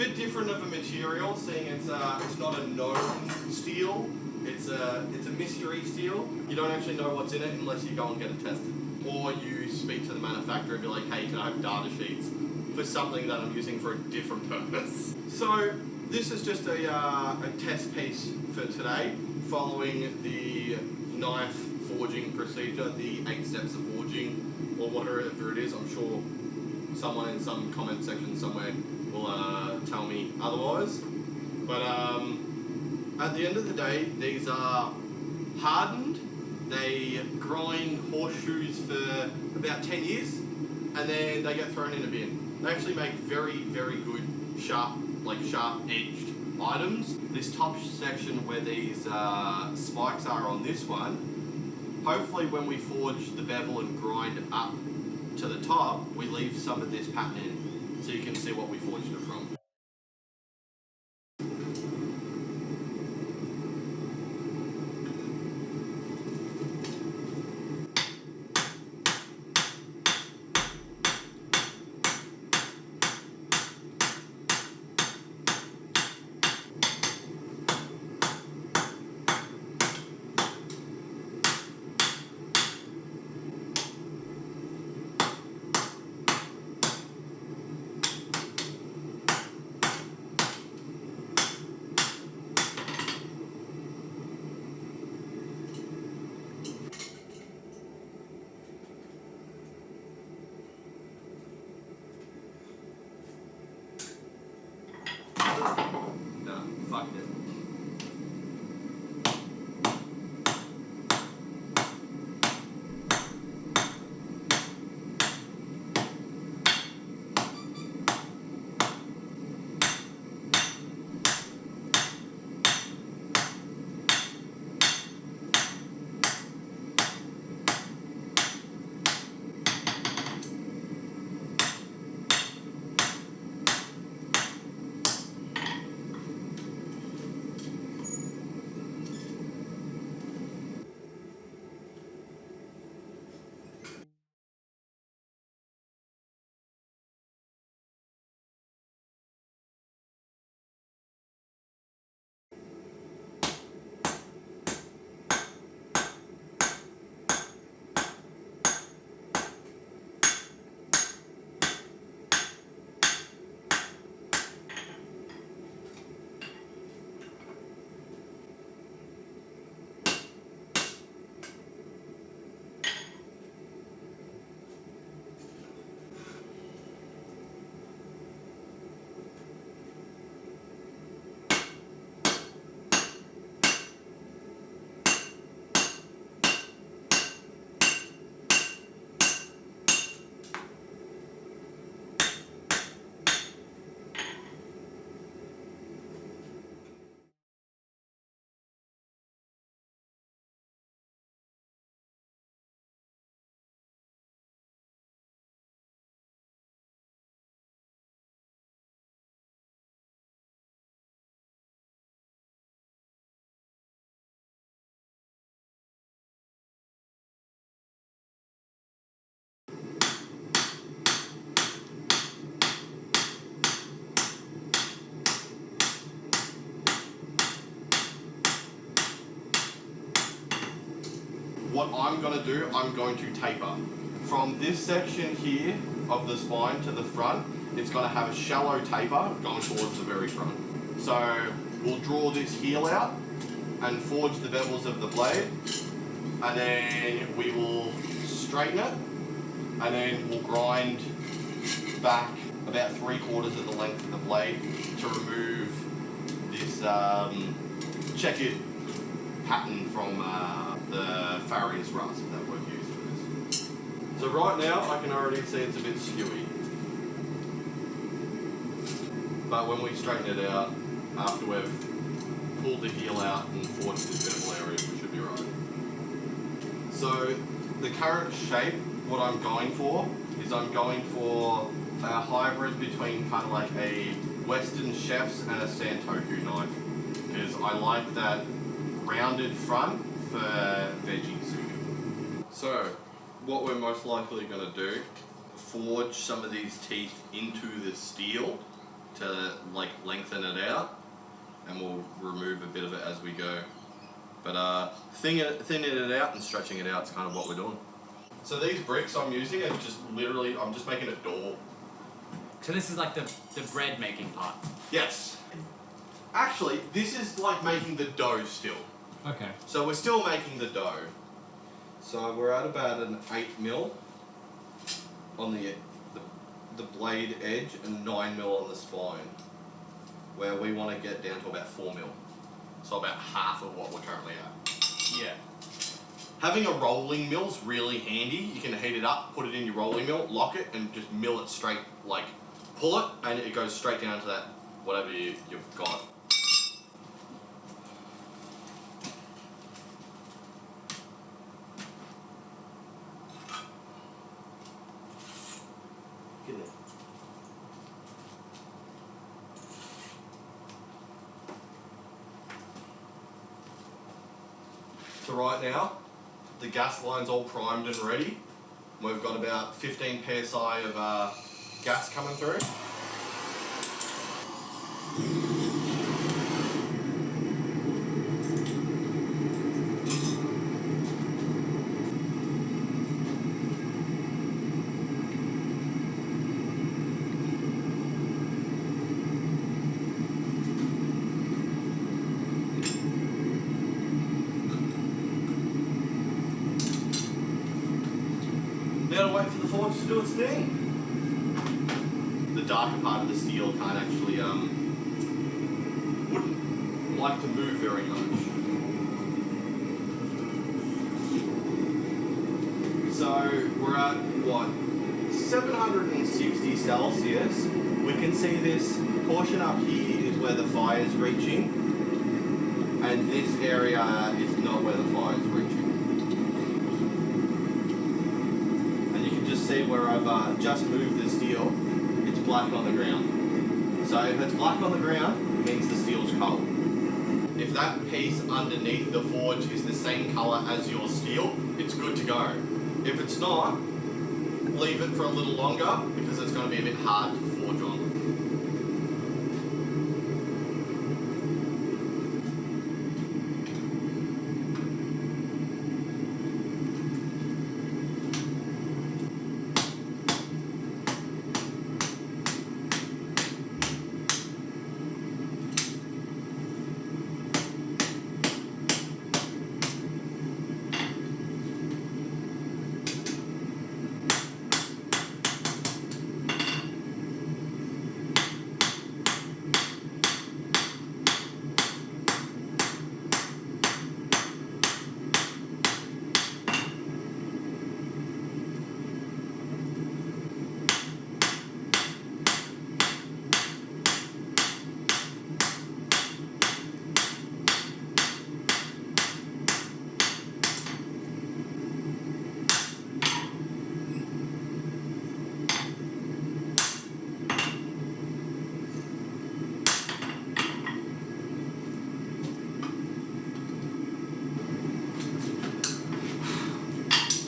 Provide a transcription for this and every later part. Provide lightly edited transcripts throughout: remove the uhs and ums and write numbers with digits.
bit different of a material, seeing it's not a known steel. It's a mystery steel. You don't actually know what's in it unless you go and get it tested. Or you speak to the manufacturer and be like, hey, can I have data sheets for something that I'm using for a different purpose? So this is just a test piece for today, following the knife forging procedure, the 8 steps of forging, or whatever it is. I'm sure someone in some comment section somewhere will tell me otherwise. But at the end of the day, these are hardened. They grind horseshoes for about 10 years, and then they get thrown in a bin. They actually make very, very good sharp-edged items. This top section where these spikes are on this one, hopefully when we forge the bevel and grind up to the top, we leave some of this pattern in, so you can see what we forged it from. No, fuck it. What I'm going to do, I'm going to taper. From this section here of the spine to the front, it's going to have a shallow taper going towards the very front. So we'll draw this heel out and forge the bevels of the blade, and then we will straighten it, and then we'll grind back about 3/4 of the length of the blade to remove this checkered pattern from the farriers rasp that we've used for this. So right now I can already see it's a bit skewy, but when we straighten it out after we've pulled the heel out and forged this bevel area, we should be right. So the current shape, what I'm going for is I'm going for a hybrid between kind of like a Western chef's and a Santoku knife, because I like that rounded front for veggies. So what we're most likely going to do, forge some of these teeth into the steel to like lengthen it out, and we'll remove a bit of it as we go. But thinning it out and stretching it out is kind of what we're doing. So these bricks I'm using are just literally, I'm just making a door. So this is like the bread making part? Yes. Actually, this is like making the dough still. Okay. So we're still making the dough. So we're at about an 8mm on the blade edge and 9mm on the spine, where we want to get down to about 4mm. So about half of what we're currently at. Yeah. Having a rolling mill's really handy. You can heat it up, put it in your rolling mill, lock it, and just mill it straight, like pull it, and it goes straight down to that, whatever you've got. Get it. So right now, the gas line's all primed and ready. We've got about 15 psi of gas coming through. Now wait for the forge to do its thing. The darker part of the steel can't actually, wouldn't like to move very much. So we're at, what, 760 Celsius. We can see this portion up here is where the fire's reaching, and this area is not where the fire's reaching. See where I've just moved the steel, it's black on the ground. So if it's black on the ground, it means the steel's cold. If that piece underneath the forge is the same colour as your steel, it's good to go. If it's not, leave it for a little longer because it's going to be a bit hard to forge on.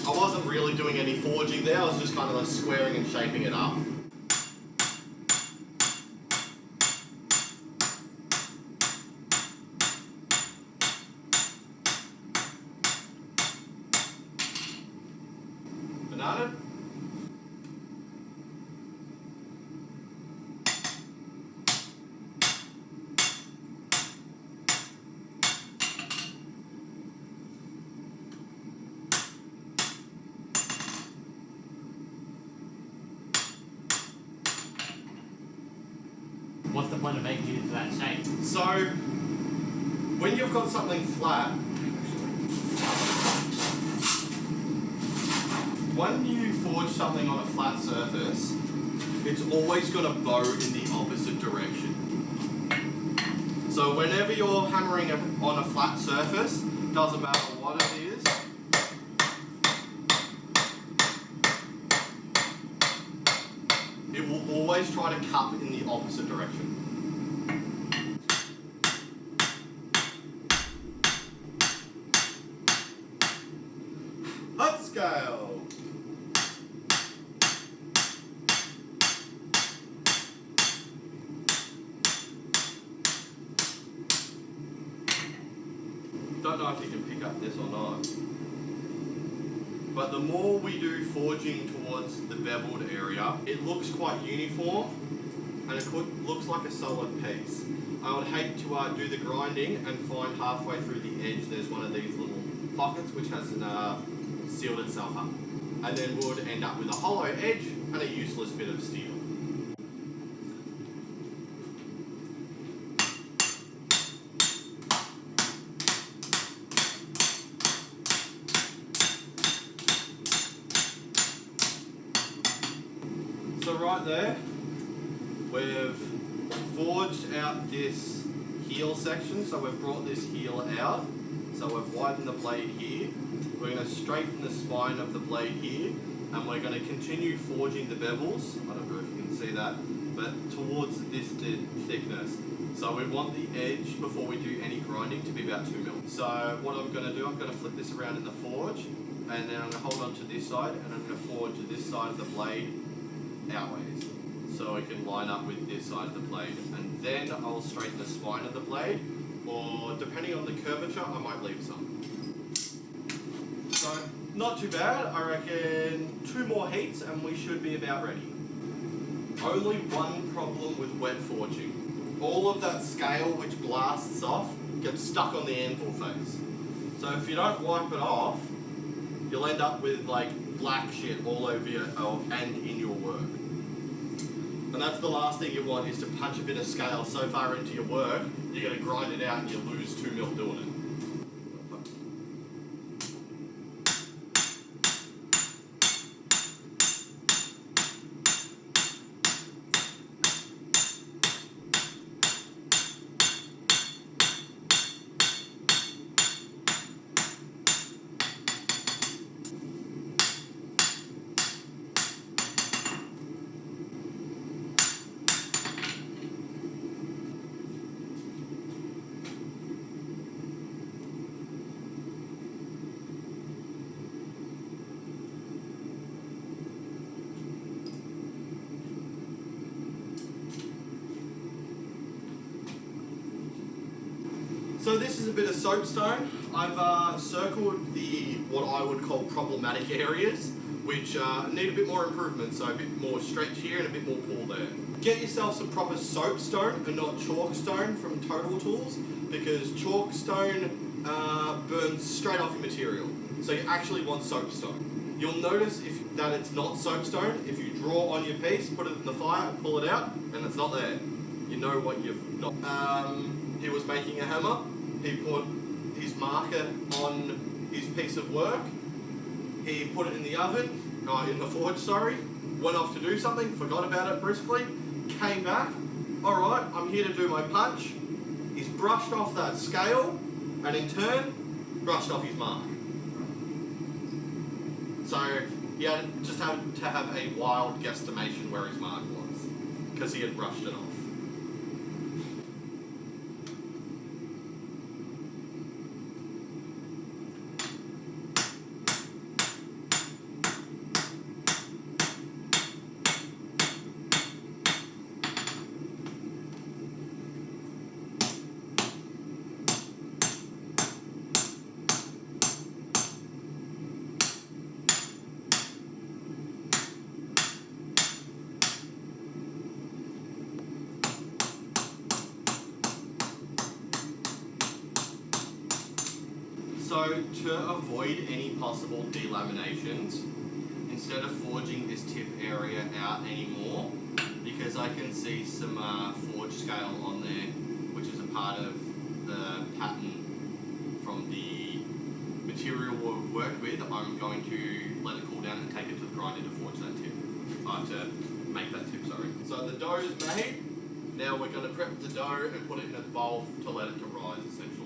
I wasn't really doing any forging there, I was just kind of like squaring and shaping it up. Banana? What's the point of making it into that shape? So, when you've got something flat, when you forge something on a flat surface, it's always going to bow in the opposite direction. So whenever you're hammering on a flat surface, doesn't matter what it is, it will always try to cup in the opposite direction. Upscale! don't know if you can pick up this or not. But the more we do forging towards the beveled area, it looks quite uniform and it looks like a solid piece. I would hate to do the grinding and find halfway through the edge there's one of these little pockets which hasn't sealed itself up. And then would end up with a hollow edge and a useless bit of steel. So right there, we've forged out this heel section, so we've brought this heel out, so we've widened the blade here. We're going to straighten the spine of the blade here, and we're going to continue forging the bevels, I don't know if you can see that, but towards this thickness. So we want the edge, before we do any grinding, to be about 2 mil. So what I'm going to do, I'm going to flip this around in the forge, and then I'm going to hold on to this side, and I'm going to forge this side of the blade outways, so it can line up with this side of the blade, and then I'll straighten the spine of the blade, or depending on the curvature I might leave some. So not too bad, I reckon 2 more heats and we should be about ready. Only one problem with wet forging. All of that scale which blasts off gets stuck on the anvil face. So if you don't wipe it off, you'll end up with like black shit all over you and in your work. And that's the last thing you want, is to punch a bit of scale so far into your work, you're going to grind it out and you lose 2 mil doing it. So this is a bit of soapstone. I've circled the what I would call problematic areas, which need a bit more improvement, so a bit more stretch here and a bit more pull there. Get yourself some proper soapstone and not chalkstone from Total Tools, because chalkstone burns straight off your material. So you actually want soapstone. You'll notice that it's not soapstone if you draw on your piece, put it in the fire, pull it out, and it's not there. You know what you've not. He was making a hammer. He put his marker on his piece of work. He put it in the oven, in the forge, sorry. Went off to do something, forgot about it briskly, came back. All right, I'm here to do my punch. He's brushed off that scale, and in turn, brushed off his mark. So he just had to have a wild guesstimation where his mark was, because he had brushed it off. So to avoid any possible delaminations, instead of forging this tip area out anymore, because I can see some forge scale on there, which is a part of the pattern from the material we've worked with, I'm going to let it cool down and take it to the grinder to forge that tip. To make that tip, sorry. So the dough is made. Now we're going to prep the dough and put it in a bowl to let it to rise, essentially.